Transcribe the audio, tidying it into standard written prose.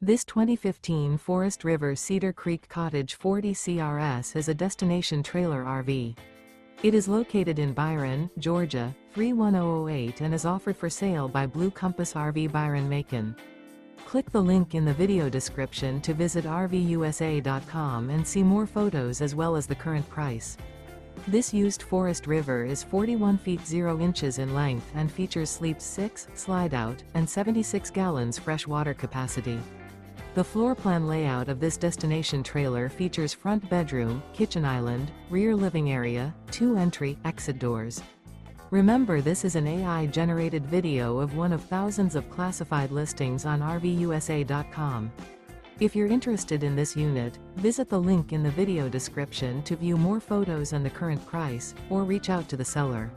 This 2015 Forest River Cedar Creek Cottage 40 CRS is a destination trailer RV. It is located in Byron, Georgia, 31008 and is offered for sale by Blue Compass RV Byron-Macon. Click the link in the video description to visit RVUSA.com and see more photos as well as the current price. This used Forest River is 41 feet 0 inches in length and features sleeps 6, slide-out, and 76 gallons fresh water capacity. The floor plan layout of this destination trailer features front bedroom, kitchen island, rear living area, 2 entry/exit doors. Remember, this is an AI-generated video of one of thousands of classified listings on RVUSA.com. If you're interested in this unit, visit the link in the video description to view more photos and the current price, or reach out to the seller.